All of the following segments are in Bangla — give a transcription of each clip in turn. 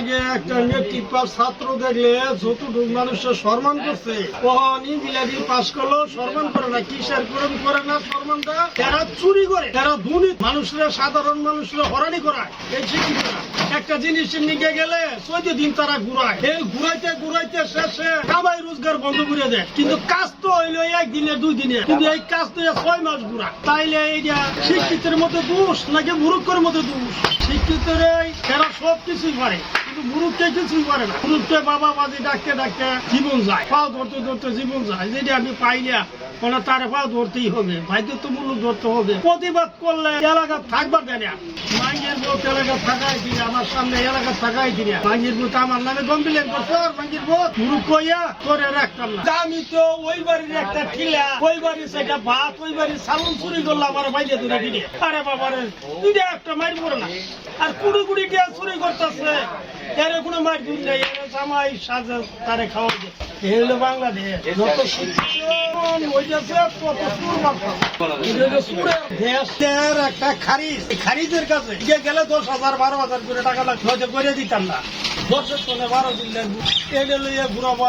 আগে একটা মেট্রিক পাস ছাত্র দেখলে যতটুকু মানুষের সম্মান করছে ইঞ্জিনিয়ারিং পাস করলো সম্মান করে না, কিসের করে না সম্মানটা, তারা চুরি করে, তারা দুর্নীতি মানুষরা, সাধারণ মানুষরা হরানি করায়। এই শিক্ষিতরা একটা জিনিস নিয়ে গেলে 14 দিন তারা ঘুরায়, এই ঘুরাইতে ঘুরাইতে শেষে কামাই রোজগার বন্ধ করে দেয়। কিন্তু কাজ তো হইলো একদিনে 2 দিনে, কিন্তু এই কাজ তো 6 মাস ঘুরা। তাইলে এইটা শিক্ষিতের মতো দোষ নাকি মূর্খের মতো দোষ? শিক্ষিতরাই তারা সব কিছুই পারে, কিন্তু মূর্খকে কিছুই পারে না। মূর্খকে বাবা বাজি ডাকতে ডাকতে জীবন যায়, পাও ধরতে ধরতে জীবন যায়। যেটা আমি পাই না মানে তার পাও ধরতেই হবে, বাধ্যতামূলক ধরতে হবে। প্রতিবাদ করলে এলাকা থাকবার দেয় না। মাইয়ের বোধ এলাকা থাকাই দিনে, আমার সামনে এলাকা থাকাই দিনে মাইয়ের বোধ আমার নামে কমপ্লেন করছে। আর মাইয়ের বোধ মূর্খ হইয়া করে রাখতাম না। আমি তো ওই বাড়ির একটা ঠিলা, ওই বাড়ির সেটা ভাত, ওই বাড়ির সালন চুরি করলো আমার বাইরে ধরে দিনে। আরে বাবারে দুইটা একটা মাইর পড়ে না, আর কুড়ি কুড়ি টিয়া চুরি করতেছে, এর কোনো মাইর দুধ নেই, জামাই সাজা তারে খাওয়া যায়। এই হলো বাংলাদেশ। যত দেশের একটা খারিজ, খারিজের কাছে গেলে 10,000 12,000 করে টাকা লাগতো, করে দিতাম না। 10-এর তলে 12 দিন লাগবে, এটা লইয়া ঘুরাবো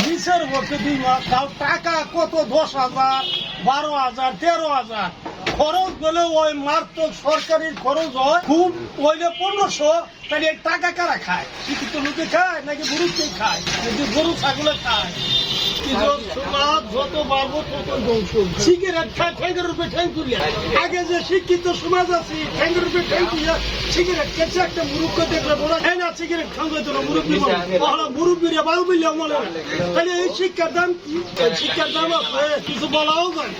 নিচের ভর্তি 2 মাস, তাও টাকা কত 10,000 12,000 13,000 খরচ গেলে ওই মারাত্মক সরকারি খরচ হয় খুব, ওইলে 1500। তাহলে এই টাকা কারা খায়? শিক্ষিত লোকে খায় নাকি গরুকে খায় নাকি গরু ছাগলে খায়? যত বাড়বো তত ধ্বংস। সিগারেট খায় ঠ্যাঙ্গের উপরে ঠ্যাং তুলিয়া। আগে যে শিক্ষিত সমাজ আছে ঠ্যাঙ্গের উপরে ঠ্যাং তুলিয়া সিগারেট খেয়েছে, একটা মুরুব্ব দেখলে বলা হয় না সিগারেট খাওয়া যেত না, মুরব্বী মুরব্বীরা বাল বললেও মনে হয়। তাহলে এই শিক্ষার দাম কি? শিক্ষার দাম আছে কিছু বলাও যায়।